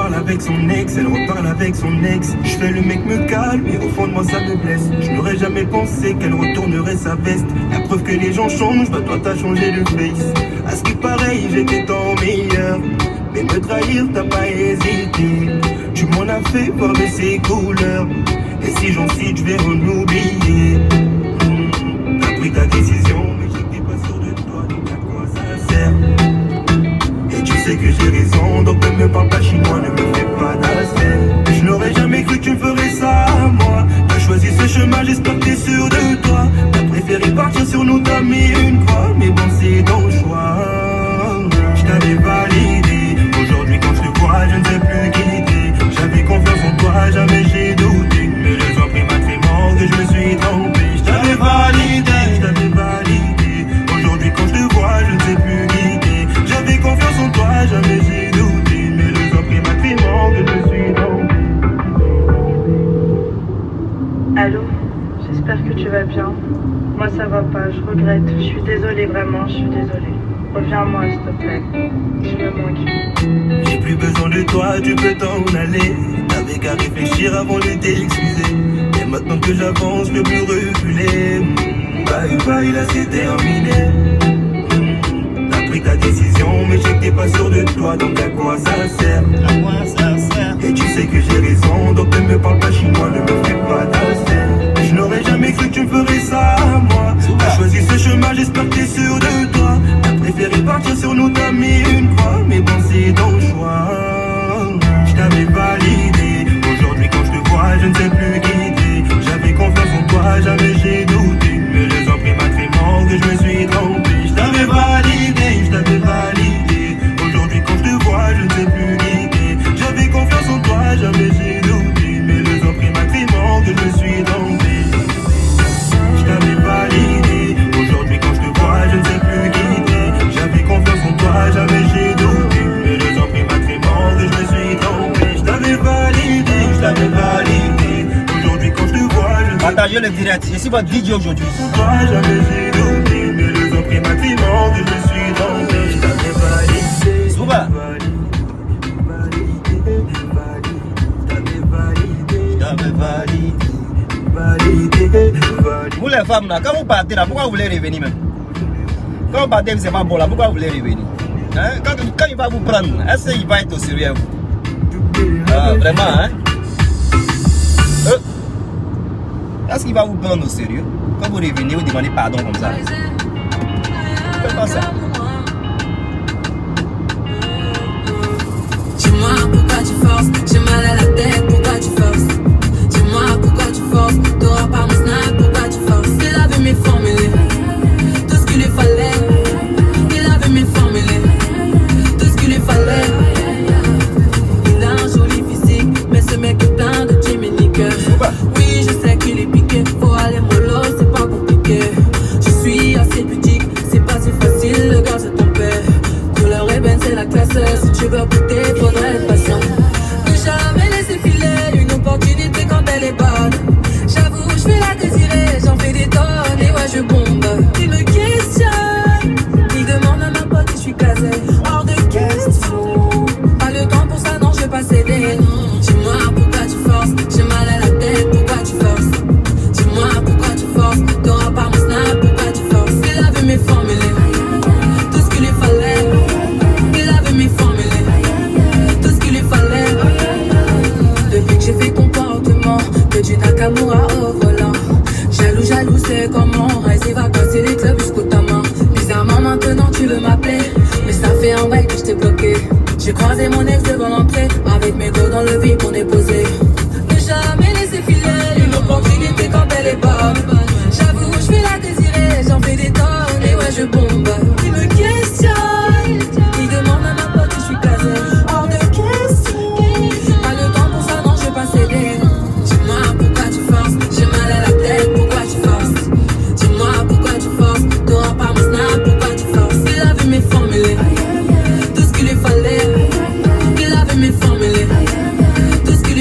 parle avec son ex, elle reparle avec son ex. Je fais le mec me calme et au fond de moi ça me blesse. Je n'aurais jamais pensé qu'elle retournerait sa veste. La preuve que les gens changent, bah toi t'as changé de face. À ce qui paraît j'étais ton meilleur, mais me trahir t'as pas hésité. Tu m'en as fait voir de ses couleurs, et si j'en cite je vais en oublier. T'as pris ta décision mais j'étais pas sûr de toi, donc à quoi ça sert? Et tu sais que j'ai raison, donc ne me parle pas chinois, ne me fais pas d'affaire. Je n'aurais jamais cru que tu me ferais ça à moi. T'as choisi ce chemin, j'espère que t'es sûr de toi. T'as préféré partir sur nous, t'as mis une croix. Mais bon c'est ton choix, je t'avais validé. Aujourd'hui quand je te vois, je ne sais plus quitter. J'avais confiance en toi, jamais j'ai douté. Mais les hommes pris m'a tellement que je me suis trompé. Je t'avais validé, je t'avais validé. Aujourd'hui quand je te vois, je ne sais plus quitter. J'avais confiance en toi, jamais j'ai douté. Mais les hommes pris m'a tellement que je me suis trompé. Allô, j'espère que tu vas bien. Moi ça va pas, je regrette. Je suis désolée, vraiment, je suis désolée. Reviens à moi s'il te plaît, tu me manques. J'ai plus besoin de toi, tu peux t'en aller. T'avais qu'à réfléchir avant de t'excuser. Et maintenant que j'avance, je peux plus reculer. Bye bye, là c'est terminé. T'as pris ta décision, mais j'étais pas sûr de toi, donc à quoi ça sert? À quoi ça sert? Et tu sais que j'ai raison, donc ne me parle pas chinois, ne me fais pas d'affaire. Je n'aurais jamais cru que tu me ferais ça à moi. T'as choisi ce chemin, j'espère que t'es sûr de toi. T'as préféré partir sur nous, t'as mis une croix. Mais bon c'est ton choix, je t'avais validé. Aujourd'hui quand je te vois, je ne sais plus quitter. J'avais confiance en toi, jamais j'ai douté. Mais les hommes pris m'a tellement que je me suis trompé. Je t'avais validé, je t'avais validé. Aujourd'hui quand je te vois, je ne sais plus quitter. J'avais confiance en toi, jamais j'ai douté. Mais les hommes pris m'a tellement que je me suis trompé. Je t'avais validé. Aujourd'hui quand je te vois, je ne sais plus quitter. J'avais confiance en toi, jamais j'ai douté. Mais les hommes pris m'a tellement que je me suis trompé. Je t'avais validé, je t'avais validé. Aujourd'hui quand je te vois, je ne sais Partagez le direct, je suis votre DJ aujourd'hui. toi, jamais j'ai douté. Mais les hommes pris m'a tellement que je me suis trompé. Je t'avais validé. Souba. Vous les femmes là, quand vous partez là, pourquoi vous voulez revenir même? Quand vous partez, c'est pas bon là, pourquoi vous voulez revenir? Hein? Quand il va vous prendre, est-ce qu'il va être au sérieux? Ah, vraiment, hein? Est-ce qu'il va vous prendre au sérieux? Quand vous revenez, vous demandez pardon comme ça. Faites pas ça. Dis-moi pourquoi tu forces, j'ai mal à la tête, pourquoi tu forces? Dis-moi pourquoi tu forces, t'auras pas mon snap, pourquoi tu forces? Il avait mes formulés, tout ce qu'il lui fallait. Il avait mes formulés, tout ce qu'il lui fallait. Il a un joli physique, mais ce mec est plein de Jiminique. Oui, je sais qu'il est piqué, faut aller mollo, c'est pas compliqué. Je suis assez pudique, c'est pas si facile, le gars c'est ton père. Couleur ébène, c'est la classe, si tu veux goûter, faudrait être patient. Ne jamais laisser filer une opportunité quand elle est bonne. J'avoue, je vais la désirer, j'en fais des tonnes et ouais je bombe. Il me questionne, il demande à ma pote si je suis casé. Hors de question, pas le temps pour ça, non je vais pas céder. Dis-moi pourquoi tu forces, j'ai mal à la tête, pourquoi tu forces? Dis-moi pourquoi tu forces, t'auras pas mon snap, pourquoi tu forces? Il avait mes formulés, tout ce qu'il lui fallait. Il avait mes formulés, tout ce qu'il lui fallait. Depuis que j'ai fait comportement, que du Nakamura au volant. Jaloux, jaloux, c'est comment? Il va casser les clubs jusqu'au tamin. Bizarrement maintenant tu veux m'appeler, mais ça fait un bail que je t'ai bloqué. J'ai croisé mon ex devant l'entrée, avec mes gros dans le vide on est posé. Ne jamais laisser filer une opportunité quand elle est bonne. J'avoue, je vais la désirer, j'en fais des tonnes et ouais je bombe. Il me questionne, il demande à ma pote si je suis casé. Hors de question, pas le temps pour ça, non je vais pas céder. Dis-moi pourquoi tu forces, j'ai mal à la tête, pourquoi tu forces? Dis-moi pourquoi tu forces, t'auras pas mon snap, pourquoi tu forces? Il avait mes formulés, tout ce qu'il lui fallait. Il avait mes formulés, tout ce qu'il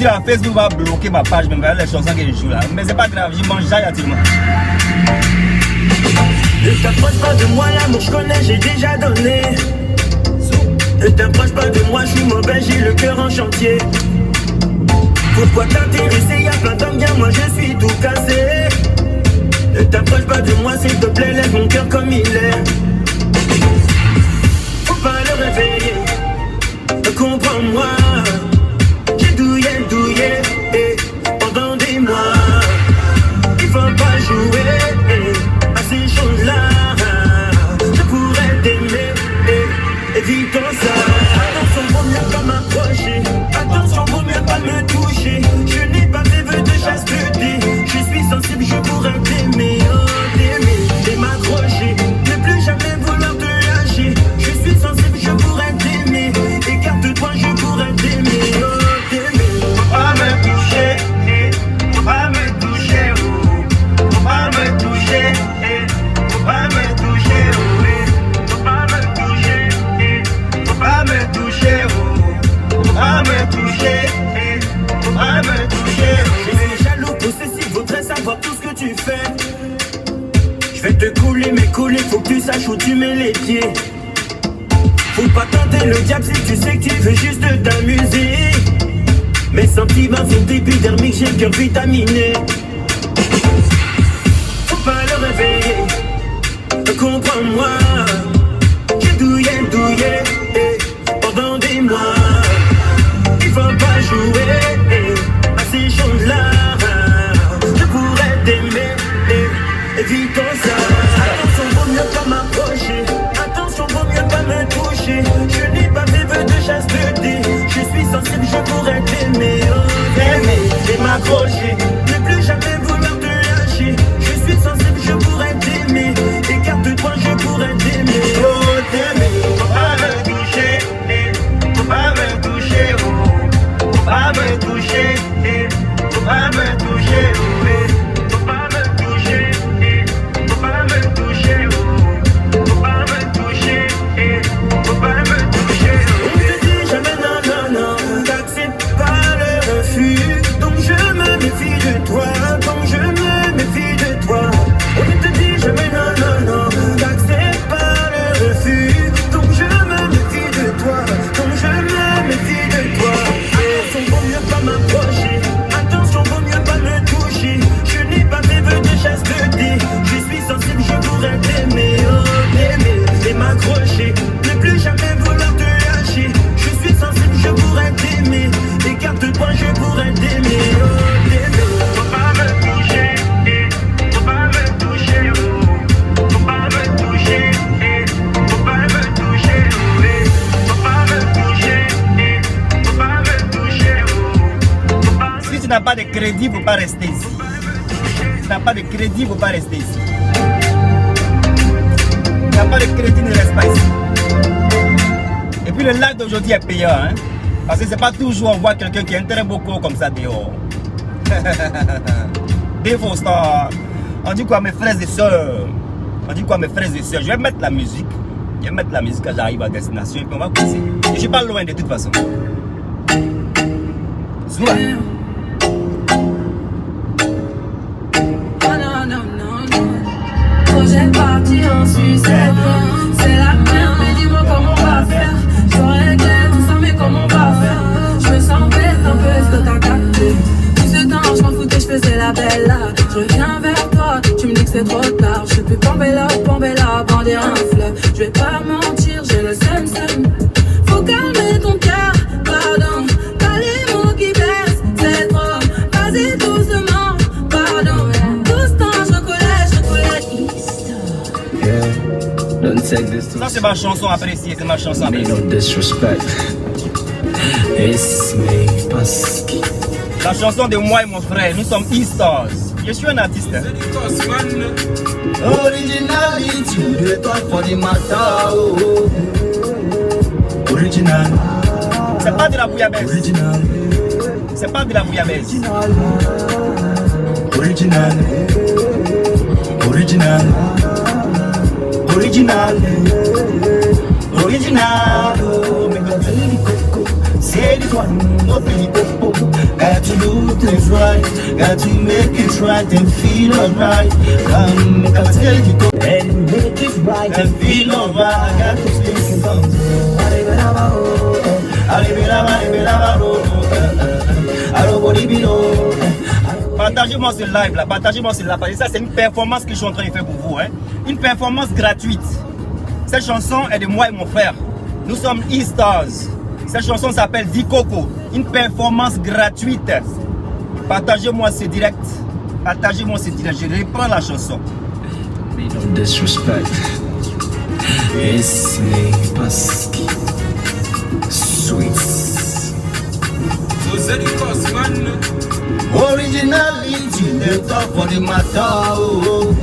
à Facebook va bloquer ma page, même avec les chansons que je joue là. Mais c'est pas grave, je mange jaille actuellement. Ne t'approche pas de moi, l'amour je connais, j'ai déjà donné. Ne t'approche pas de moi, je suis mauvais, j'ai le cœur en chantier. Pourquoi t'intéresser, y'a plein d'hommes bien, moi je suis tout cassé. Ne t'approche pas de moi, s'il te plaît, lève mon cœur comme il est. Faut pas le réveiller, comprends-moi. J'ai douillé, pendant des mois. Il faut pas jouer à ces choses-là. Je pourrais t'aimer, évitons ça. Attention, vaut mieux pas m'approcher. Attention, vaut mieux pas me toucher. Je n'ai pas des vœux de chasteté. Je suis sensible, je pourrais t'aimer, t'aimer et m'accrocher. Ne plus jamais vouloir te lâcher. Je suis sensible, je pourrais t'aimer. Écarte-toi, je pourrais t'aimer, t'aimer. Faut pas me toucher, faut pas me toucher, faut pas me toucher, faut pas me toucher, faut pas me toucher, faut pas me toucher, faut pas me toucher, faut pas me toucher. Je suis jaloux, possessif, voudrais savoir tout ce que tu fais. Je vais te couler, mais couler, faut que tu saches où tu mets les pieds. Faut pas tenter le diable si tu sais que tu veux juste t'amuser. Mes sentiments sont épidermiques, j'ai le cœur vitaminé. Faut pas le réveiller, comprends-moi. J'ai douillé, pendant des mois. Il faut pas jouer à ces choses-là. Je pourrais t'aimer, évitons ça. Attention, vaut mieux pas m'approcher. Attention, vaut mieux pas me toucher. Je n'ai pas des vœux de chasteté. Je suis sensible, je pourrais t'aimer, t'aimer et m'accrocher. Ne plus jamais vouloir te lâcher. Je suis sensible, je pourrais t'aimer. Écarte-toi, je pourrais t'aimer, t'aimer. Faut pas me toucher, faut pas me toucher, faut pas me toucher, faut pas me toucher, faut pas me toucher, faut pas me toucher, faut pas me toucher, faut pas me toucher. On te dit jamais non, non, non, t'acceptes pas le refus. Donc je me méfie de toi, donc je me méfie de toi. On ne te dit jamais non, non, non, t'acceptes pas le refus. Donc je me méfie de toi, donc je me méfie de toi. Attention, vaut mieux pas m'approcher. Attention, vaut mieux pas me toucher. Je n'ai pas des vœux de chasteté. Je suis sensible, je pourrais t'aimer, t'aimer et m'accrocher. Ne plus jamais vouloir te lâcher. Je suis sensible, je pourrais t'aimer. Écarte-toi, je pourrais t'aimer, t'aimer. Faut pas me toucher, faut pas me toucher, faut pas me toucher, faut pas me toucher, faut pas me toucher, faut pas me toucher, faut pas me... Si tu n'as pas de crédit, faut pas rester ici. Si tu n'as pas de crédit, faut pas rester ici. Si tu n'as pas de crédit, ne reste pas ici. Et puis le live d'aujourd'hui est payant, hein? Parce que c'est pas toujours on voit quelqu'un qui a un très beau corps comme ça dehors. Des faux stars. On dit quoi mes frères et sœurs? On dit quoi mes frères et sœurs? Je vais mettre la musique. Je vais mettre la musique quand j'arrive à destination et puis on va pousser. Je suis pas loin de toute façon. Zoua. Projet parti en sucette. C'est la merde, mais dis-moi comment on va faire. J'aurais clair tout ça, mais comment on va faire? Je me sens bête un peu, est-ce que t'as capté? Tout ce temps, je m'en foutais, je faisais la belle là. Je reviens vers toi, tu me dis que c'est trop tard. Je peux pomper là, bandir un fleuve. Je vais pas mentir, j'ai le seum. Faut calmer ton cœur, pardon. Pas les mots qui blessent, c'est trop. Vas-y doucement, pardon. Tout ce temps, je recollais. Don't take this too Ça c'est ma chanson appréciée, c'est ma chanson me, appréciée. no disrespect. It's me, Pasky. La chanson de moi et mon frère, nous sommes E-Stars. Je suis un artiste. Hein. Originality, you dey talk for the matter, oh. Original, C'est pas de la bouillabaisse. original, C'est pas de la bouillabaisse. original, original, original, original. Oh, me go tell you coco, say this one, no be popo. do things right, got to make it right and feel alright. Come, make I tell you go and make it right and feel alright. I got to speak in tongues. Partagez-moi ce live là, partagez-moi ce live, parce que ça c'est une performance que je suis en train de faire pour vous, hein. Une performance gratuite. Cette chanson est de moi et mon frère. Nous sommes E-Stars. Cette chanson s'appelle Dikoko. Une performance gratuite. Partagez-moi ce direct. Partagez-moi ce direct. Je reprends la chanson. Me no disrespect. It's me, Pasky. Sweets. Originality, the top for the matter. Oh.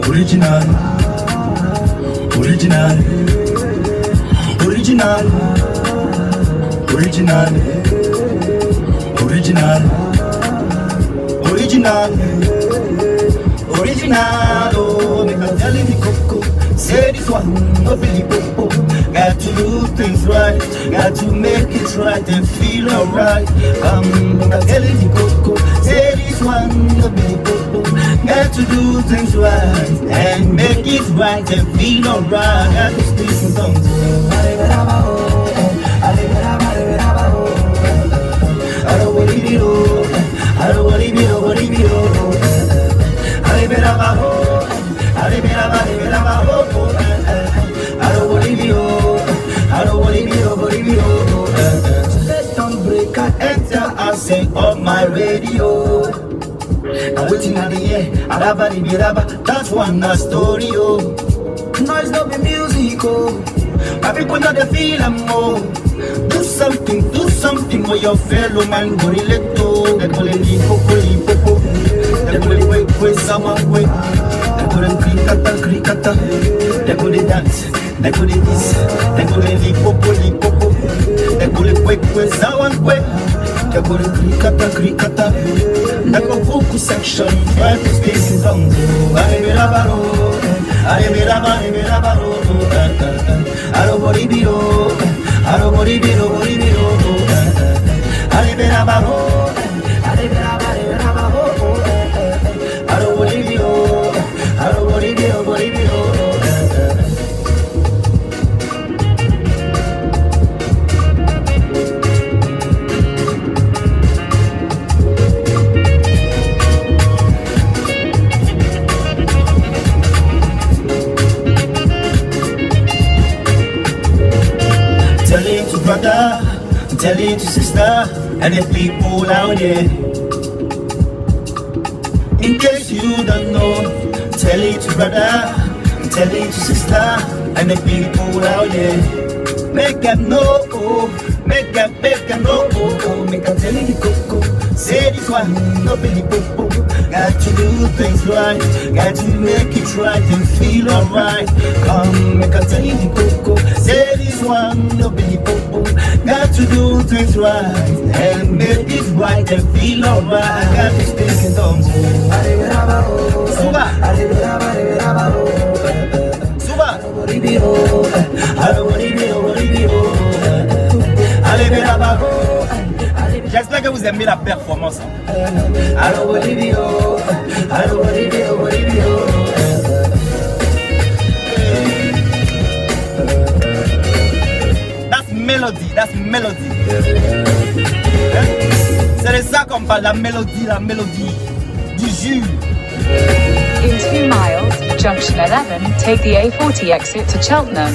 Original. Original. Original. Original. Original. Original. Original. Oh, make a tell the coco. Say this one, no Billy Popo. Got to do things right, got to make it right and feel alright. Make a tell the coco. Say this one, no Billy Popo. Got to do things right and make it right and feel alright. Got to speak in tongues. I don't want to be low. I don't want to be low. I don't want to be low. I don't want to be let them break and enter and sing on my radio. I'm waiting at the air, that's one story, oh. Noise don't be music, oh. My people know they feel them more. Do something with your fellow man, go let go. They call it popo. They call it wait, someone wait. They call it krikata. They call it dance. They call it this. They call it lipopo. They call it wait, someone wait. They call it krikata. They call vocal section, try to speak in tongues. I don't want to be low. I don't want to be low. Brother, tell it to sister, and the people out there. In case you don't know, tell it to brother, tell it to sister, and the people out there. Make them know, make them know, make them tell it the coco. Say this one, no Billy Popo. Got to do things right, got to make it right and feel alright. Come, make them tell it the coco. Say this one, no Billy Popo. Got to do things right and make it right and feel alright. Got to speak in tongues. Suba. J'espère que vous aimez la performance. That's melody. C'est de ça qu'on parle, la mélodie du jus. In 2 miles, junction 11, take the A40 exit to Cheltenham.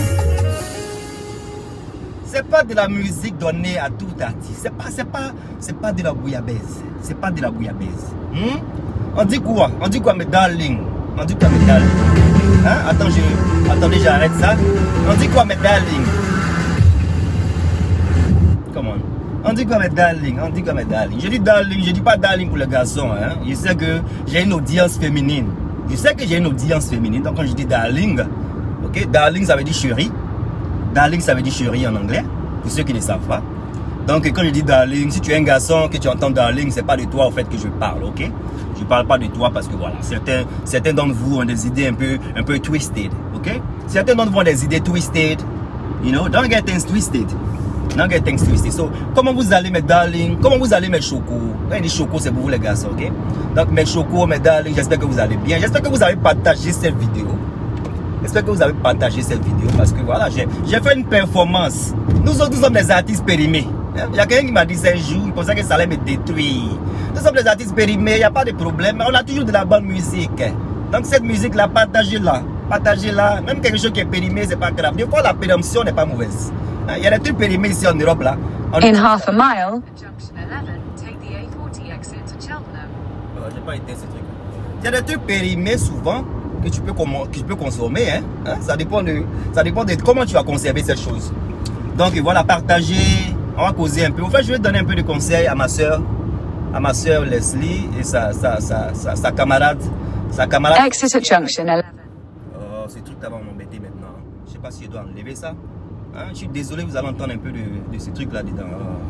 C'est pas de la musique donnée à tout artiste. C'est pas de la bouillabaisse. C'est pas de la bouillabaisse. On dit quoi, mes darling? On dit quoi, mes darling? Hein? Attendez, j'arrête ça. On dit quoi, mes darling? Comment? On dit quoi, mes darling? Je dis darling, je dis pas darling pour les garçons. Hein? Je sais que j'ai une audience féminine. Donc quand je dis darling, ok, darling ça veut dire chérie. Darling ça veut dire chérie en anglais, pour ceux qui ne savent pas. Donc quand je dis darling, si tu es un garçon que tu entends darling, c'est pas de toi au fait que je parle, ok? Je parle pas de toi parce que voilà, certains d'entre vous ont des idées un peu twisted, ok? Certains d'entre vous ont des idées twisted, you know, don't get things twisted. Donc, so, comment vous allez, mes darling? Comment vous allez, mes chocos? Quand il dit choco, c'est pour vous, les garçons, ok? Donc, mes chocos, mes darling, j'espère que vous allez bien. J'espère que vous avez partagé cette vidéo. J'espère que vous avez partagé cette vidéo parce que voilà, j'ai fait une performance. Nous sommes des artistes périmés. Il y a quelqu'un qui m'a dit un jour, il pensait que ça allait me détruire. Nous sommes des artistes périmés, il n'y a pas de problème, mais on a toujours de la bonne musique. Donc cette musique-là, partagez-la. Partagez-la. Même quelque chose qui est périmé, c'est pas grave. Des fois, la péremption n'est pas mauvaise. Il y a des trucs périmés ici en Europe là. In half a mile, Junction 11, take the A40 exit to Cheltenham. J'ai pas été ce truc. Il y a des trucs périmés souvent que tu peux consommer. Hein? Ça dépend de comment tu vas conserver cette chose. Donc voilà, partagez. On va causer un peu. En fait, je vais donner un peu de conseils à ma soeur Leslie et sa camarade. Exit at Junction 11. Oh, ce truc là va m'embêter maintenant. Je sais pas si je dois enlever ça. Hein? Je suis désolé, vous allez entendre un peu de ce truc là dedans. Oh.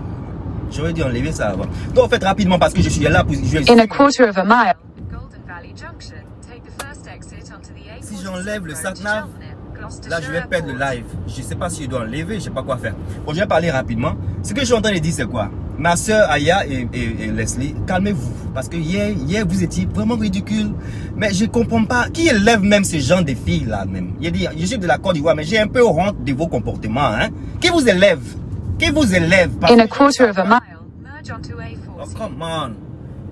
J'aurais dû enlever ça avant. Donc, faites rapidement parce que je suis là pour. In a quarter of a mile, Golden Valley Junction, take the first exit onto the A40. Si j'enlève le sat-nav, là je vais perdre le live. Je sais pas si je dois enlever, je sais pas quoi faire. Bon, je vais parler rapidement. Ce que je suis en train de dire, c'est quoi? Ma soeur Aya et Leslie, calmez-vous. Parce que hier, vous étiez vraiment ridicule. Mais je comprends pas. Qui élève même ce genre de filles là même? Il dit, je suis de la Côte d'Ivoire, mais j'ai un peu honte de vos comportements. Hein? Qui vous élève? Qui vous élève? In a quarter of a mile, merge onto A40. Oh, come on.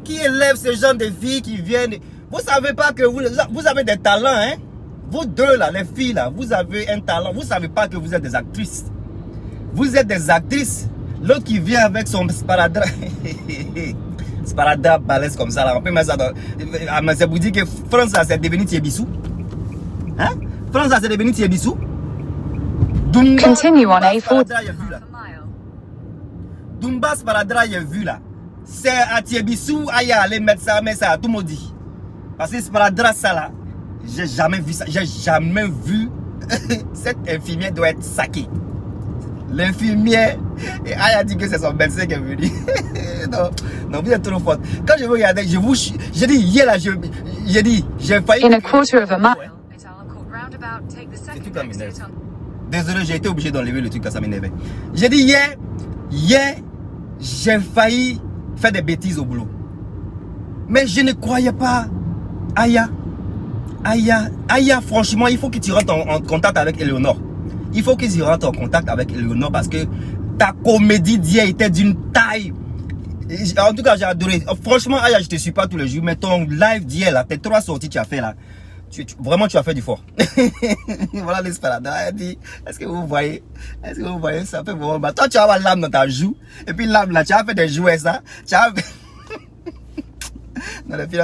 Qui élève ce genre de filles qui viennent? Vous savez pas que vous avez des talents, hein? Vous deux là, les filles là, vous avez un talent. Vous savez pas que vous êtes des actrices. Vous êtes des actrices. L'autre qui vient avec son sparadrap. Sparadrap balèze comme ça là. On peut mettre ça dans. C'est pour dire que France là, c'est devenu Thiebissou. Hein? France là, c'est devenu Thiebissou. Continue on A40. Dumba Sparadrap, j'ai vu là. C'est à Thiebissou, aïe, aller mettre ça à tout maudit. Parce que Sparadrap, ça là, j'ai jamais vu ça. J'ai jamais vu. Cette infirmière doit être saquée. L'infirmière, et Aïe a dit que c'est son médecin qui est venu. non, vous êtes trop forte. Quand je vous regardais, j'ai dit, hier là, j'ai failli. In a quarter of a mile, Désolé, j'ai été obligé d'enlever le truc quand ça m'énervait. J'ai dit hier, j'ai failli faire des bêtises au boulot. Mais je ne croyais pas. Aya, franchement, il faut que tu rentres en contact avec Eleonore. Il faut que tu rentres en contact avec Eleonore parce que ta comédie d'hier était d'une taille. En tout cas, j'ai adoré. Franchement, Aya, je te suis pas tous les jours, mais ton live d'hier, là, tes 3 sorties que tu as fait là, vraiment, tu as fait du fort. Voilà l'espérada. Elle dit, est-ce que vous voyez, ça fait vraiment mal. Toi, tu as avoir l'âme dans ta joue, et puis l'âme là, tu as fait des jouets, ça. Tu as dans les filles,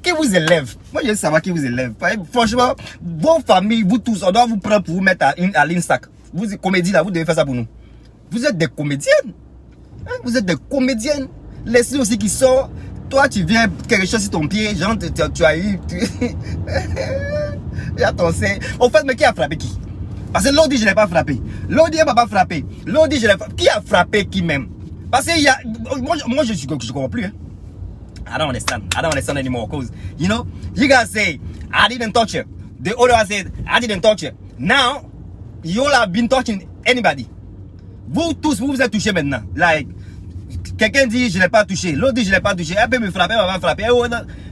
qui vous élève? Moi, je veux savoir qui vous élève. Franchement, vos familles, vous tous, on doit vous prendre pour vous mettre à l'Instac. Vous, comédie là, vous devez faire ça pour nous. Vous êtes des comédiennes. Hein? Vous êtes des comédiennes. Laissez aussi qui sort. Toi, tu viens quelque chose sur ton pied. Genre, tu as eu. Il y a ton sein. Au fait, mais qui a frappé qui? Parce que l'autre dit, je ne l'ai pas frappé. L'autre dit, elle ne m'a pas frappé. L'autre dit, je l'ai frappé. Qui a frappé qui même? Parce que moi, je ne comprends plus. Hein? I don't understand anymore. Cause, you know, you guys say, I didn't touch her. The other one said, I didn't touch her. Now, you all have been touching anybody. Vous tous, vous êtes touchés maintenant. Like, quelqu'un dit, je ne l'ai pas touché. L'autre dit, je ne l'ai pas touché. Elle peut me frapper, elle va me frapper.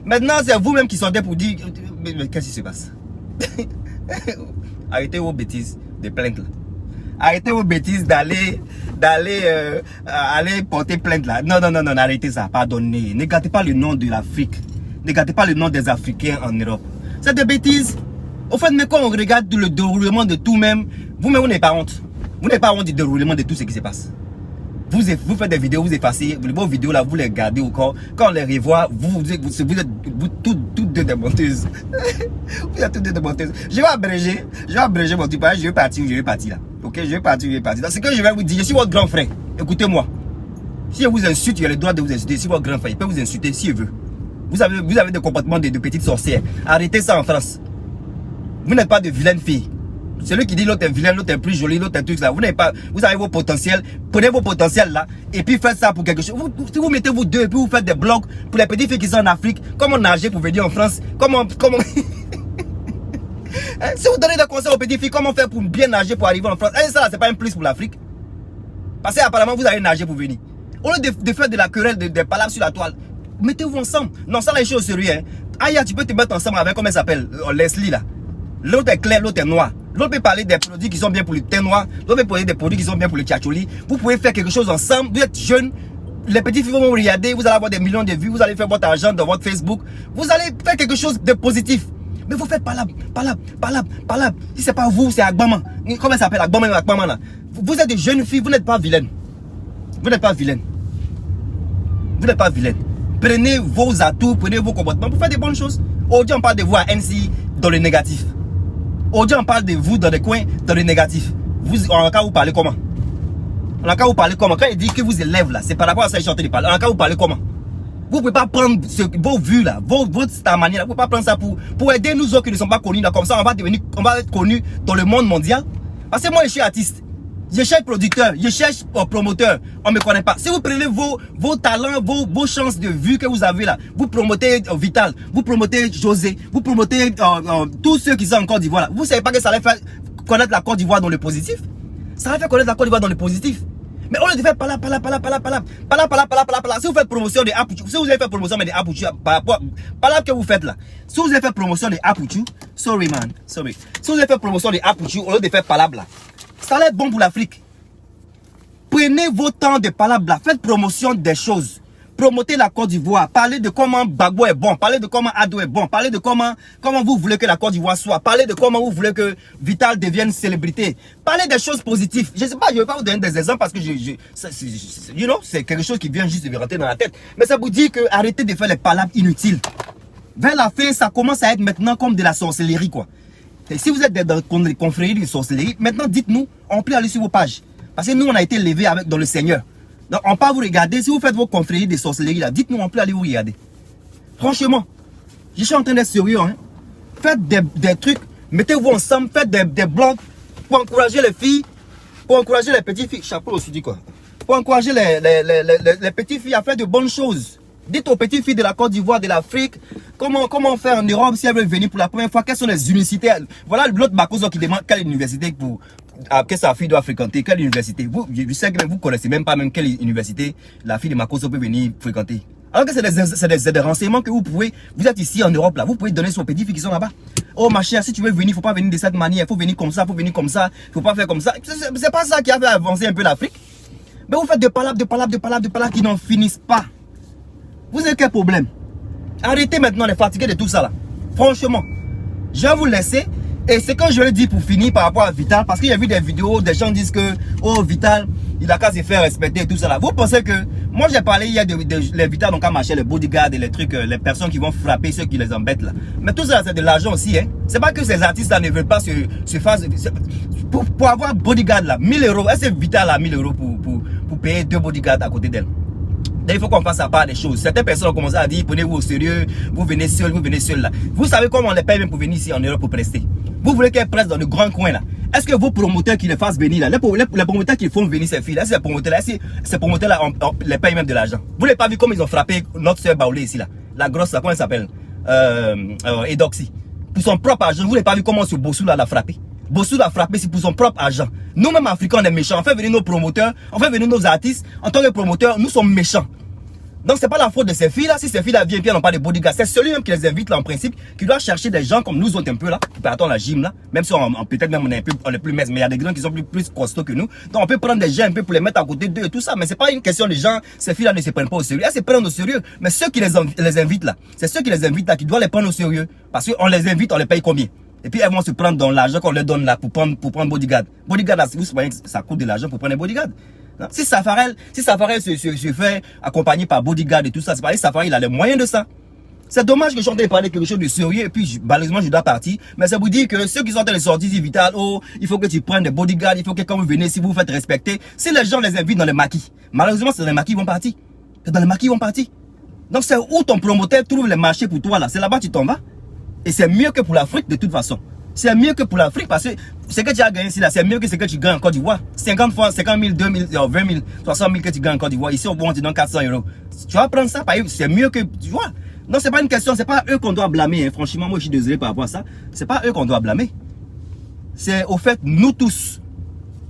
Maintenant, c'est vous-même qui sortez pour dire, mais qu'est-ce qui se passe? Arrêtez vos bêtises de plainte là. Arrêtez vos bêtises d'aller porter plainte là. Non, arrêtez ça. Pardonnez. Ne gâtez pas le nom de l'Afrique. Ne gâtez pas le nom des Africains en Europe. C'est des bêtises. Au fait, mais quand on regarde le déroulement de tout même, vous-même, vous n'avez pas honte. Vous n'avez pas honte du déroulement de tout ce qui se passe. Vous faites des vidéos, vous effacez. Vos vidéos là, vous les gardez au corps. Quand on les revoit, vous êtes toutes deux des menteuses. Vous êtes toutes deux des menteuses. Je vais abréger mon truc. Je vais partir là. Ok, je vais partir. Dans ce que je vais vous dire, je suis votre grand frère. Écoutez-moi. Si je vous insulte, il a le droit de vous insulter. Si votre grand frère, il peut vous insulter s'il veut. Vous avez des comportements de petites sorcières. Arrêtez ça en France. Vous n'êtes pas de vilaine fille. Celui qui dit l'autre est vilain, l'autre est plus joli, l'autre est tout ça. Vous avez vos potentiels. Prenez vos potentiels là et puis faites ça pour quelque chose. Si vous mettez vous deux et puis vous faites des blogs pour les petites filles qui sont en Afrique, comment nager pour venir en France? Comment si vous donnez des conseils aux petites filles, comment faire pour bien nager pour arriver en France? Et ça, c'est pas un plus pour l'Afrique. Parce qu'apparemment, vous allez nager pour venir. Au lieu de faire de la querelle, des palabres sur la toile, mettez-vous ensemble. Non, ça, les choses sérieuses. Hein. Aya, tu peux te mettre ensemble avec, comment elle s'appelle, Leslie, là. L'autre est clair, l'autre est noir. L'autre peut parler des produits qui sont bien pour le thé noir. L'autre peut parler des produits qui sont bien pour le tchatcholi. Vous pouvez faire quelque chose ensemble. Vous êtes jeunes. Les petits filles vont vous regarder. Vous allez avoir des millions de vues. Vous allez faire votre argent dans votre Facebook. Vous allez faire quelque chose de positif. Mais vous faites palab. Si c'est pas vous, c'est Agbama. Comment elle s'appelle Agbama là. Vous êtes des jeunes filles. Vous n'êtes pas vilaines. Vous n'êtes pas vilaines. Vous n'êtes pas vilaines. Prenez vos atouts, prenez vos comportements pour faire des bonnes choses. Aujourd'hui, on parle de vous à NC dans le négatif. Aujourd'hui, on parle de vous dans les coins, dans le négatif. Vous, en cas, vous parlez comment? En cas, vous parlez comment? Quand il dit que vous élève là, c'est par rapport à ça que je suis en train de parler. En cas, vous parlez comment? Vous ne pouvez pas prendre vos vues là, votre manière là, vous ne pouvez pas prendre ça pour aider nous autres qui ne sont pas connus là. Comme ça, on va être connus dans le monde mondial. Parce que moi, je suis artiste. Je cherche producteur, je cherche promoteur, on ne me connaît pas. Si vous prenez vos talents, vos chances de vue que vous avez là, vous promotez Vital, vous promotez José, vous promotez tous ceux qui sont en Côte d'Ivoire là. Vous ne savez pas que ça allait faire connaître la Côte d'Ivoire dans le positif? Ça allait faire connaître la Côte d'Ivoire dans le positif. Mais au lieu de faire pala. Si vous faites promotion de Apuchu, si vous avez fait promotion de Apuchu, par rapport à que vous faites là, si vous avez fait promotion de Apuchu, sorry. Si vous avez fait promotion de Apuchu, au lieu de faire palabla, ça allait être bon pour l'Afrique. Prenez vos temps de palabla, faites promotion des choses. Promotez la Côte d'Ivoire, parlez de comment Bagbo est bon, parlez de comment Ado est bon, parlez de comment vous voulez que la Côte d'Ivoire soit, parlez de comment vous voulez que Vital devienne célébrité. Parlez des choses positives. Je sais pas, je vais pas vous donner des exemples parce que c'est quelque chose qui vient juste de rentrer dans la tête. Mais ça vous dit que arrêtez de faire les palabres inutiles. Vers la fin, ça commence à être maintenant comme de la sorcellerie quoi. Et si vous êtes dans les confréries de sorcellerie, maintenant dites-nous, on peut aller sur vos pages. Parce que nous on a été levés dans le Seigneur. Donc on peut vous regarder, si vous faites vos confréries de sorcellerie là, dites-nous, on peut aller vous regarder. Franchement, je suis en train d'être sérieux. Hein. Faites des trucs, mettez-vous ensemble, faites des blogs pour encourager les filles, pour encourager les petites filles. Chapeau aussi dit quoi. Pour encourager les petites filles à faire de bonnes choses. Dites aux petites filles de la Côte d'Ivoire, de l'Afrique, comment faire en Europe si elles veulent venir pour la première fois, quelles sont les universités. Voilà l'autre Bakozo qui demande quelle université que sa fille doit fréquenter, quelle université. Je sais que vous ne connaissez même pas même quelle université la fille de Makoso peut venir fréquenter. Alors que c'est des renseignements que vous pouvez, vous êtes ici en Europe là, vous pouvez donner aux petites filles qui sont là-bas. Oh ma chère, si tu veux venir, il ne faut pas venir de cette manière, il faut venir comme ça, il ne faut pas faire comme ça. C'est pas ça qui a fait avancer un peu l'Afrique. Mais vous faites de palabres qui n'en finissent pas. Vous avez quel problème? Arrêtez maintenant de fatiguer de tout ça là. Franchement, je vais vous laisser. Et c'est quand je le dis pour finir par rapport à Vital, parce qu'il y a vu des vidéos, des gens disent que oh Vital, il a qu'à se faire respecter et tout ça là. Vous pensez que, moi j'ai parlé, il y a les Vital donc à marcher, les bodyguards et les trucs, les personnes qui vont frapper ceux qui les embêtent là. Mais tout ça c'est de l'argent aussi hein. C'est pas que ces artistes là ne veulent pas se faire, pour avoir bodyguard là, 1000 €, est-ce que Vital a 1000 € pour payer 2 bodyguards à côté d'elle? Il faut qu'on fasse à part des choses. Certaines personnes ont commencé à dire, prenez-vous au sérieux, vous venez seul là. Vous savez comment on les paye même pour venir ici en Europe pour prester. Vous voulez qu'elles prestent dans le grand coin là. Est-ce que vos promoteurs qui les fassent venir là, les promoteurs qui font venir ces filles là, ces promoteurs là, on les paye même de l'argent. Vous n'avez pas vu comme ils ont frappé notre soeur Baoulé ici là. La grosse là, comment elle s'appelle Edoxy. Pour son propre argent, vous n'avez pas vu comment ce Bossou là l'a frappé. Bossou l'a frappé, c'est pour son propre argent. Nous-mêmes Africains, on est méchants. On fait venir nos promoteurs, on fait venir nos artistes. En tant que promoteurs, nous sommes méchants. Donc c'est pas la faute de ces filles là. Si ces filles là viennent puis elles n'ont pas de bodyguards, c'est celui même qui les invite là en principe, qui doit chercher des gens comme nous autres un peu là, qui attendre la gym là. Même si peut-être même on est plus minces, mais il y a des gens qui sont plus costauds que nous. Donc on peut prendre des gens un peu pour les mettre à côté d'eux et tout ça. Mais c'est pas une question de gens, ces filles là ne se prennent pas au sérieux. Elles se prennent au sérieux. Mais ceux qui les invitent là, c'est ceux qui les invitent là qui doivent les prendre au sérieux. Parce qu'on les invite, on les paye combien? Et puis elles vont se prendre dans l'argent qu'on leur donne là pour prendre bodyguard. Bodyguard là, si vous voyez que ça coûte de l'argent pour prendre un bodyguard. Si Safarel se fait accompagner par bodyguard et tout ça, c'est pareil, Safarel il a les moyens de ça. C'est dommage que je suis en train de parler de quelque chose de sérieux et puis malheureusement je dois partir. Mais ça vous dit que ceux qui sont en train de sortir du Vital, oh, il faut que tu prennes des bodyguards, il faut que quand vous venez, si vous vous faites respecter, si les gens les invitent dans les maquis, malheureusement c'est dans les maquis ils vont partir. C'est dans les maquis ils vont partir. Donc c'est où ton promoteur trouve les marchés pour toi là, c'est là-bas tu t'en vas. Et c'est mieux que pour l'Afrique de toute façon. C'est mieux que pour l'Afrique parce que ce que tu as gagné ici là, c'est mieux que ce que tu gagnes en Côte d'Ivoire. 50 fois, 50 000, 2 000, 20 000, 60 000 que tu gagnes en Côte d'Ivoire. Ici, on te donne 400 €. Tu vas prendre ça, c'est mieux que, tu vois. Non, c'est pas une question, c'est pas eux qu'on doit blâmer. Hein. Franchement, moi je suis désolé par rapport à ça. C'est pas eux qu'on doit blâmer. C'est au fait, nous tous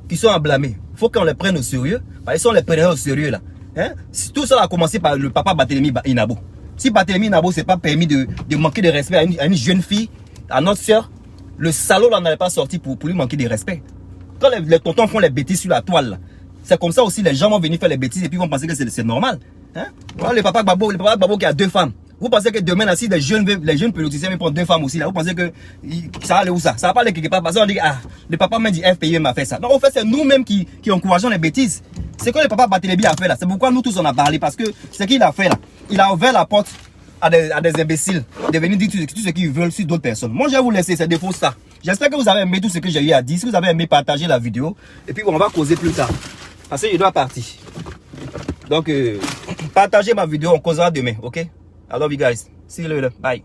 qui sommes à blâmer. faut qu'on les prenne au sérieux. Parce que si on les prenait au sérieux là, hein, tout ça a commencé par le papa Barthélémy Inabo. Si Barthélémy Inabo s'est pas permis de manquer de respect à une jeune fille, à notre soeur, le salaud là n'allait pas sortir pour lui manquer de respect. Quand les tontons font les bêtises sur la toile, c'est comme ça aussi les gens vont venir faire les bêtises et puis vont penser que c'est normal. Hein? Voilà le papa Babo qui a 2 femmes. Vous pensez que demain, là, si les jeunes politiciens vont prendre 2 femmes aussi, là, vous pensez que ça va aller où ça? Ça va pas aller quelque part. Parce qu'on dit, ah, le papa m'a dit FPI m'a fait ça. Non, en fait, c'est nous-mêmes qui encourageons les bêtises. C'est que le papa Barthélémy a fait là. C'est pourquoi nous tous on a parlé. Parce que ce qu'il a fait là, il a ouvert la porte à des imbéciles de venir dire tout ce qu'ils veulent sur d'autres personnes. Moi, je vais vous laisser, c'est des fausses ça. J'espère que vous avez aimé tout ce que j'ai eu à dire. Si vous avez aimé, partagez la vidéo. Et puis, on va causer plus tard. Parce que je dois partir. Donc, partagez ma vidéo, on causera demain, ok? I love you guys. See you later. Bye.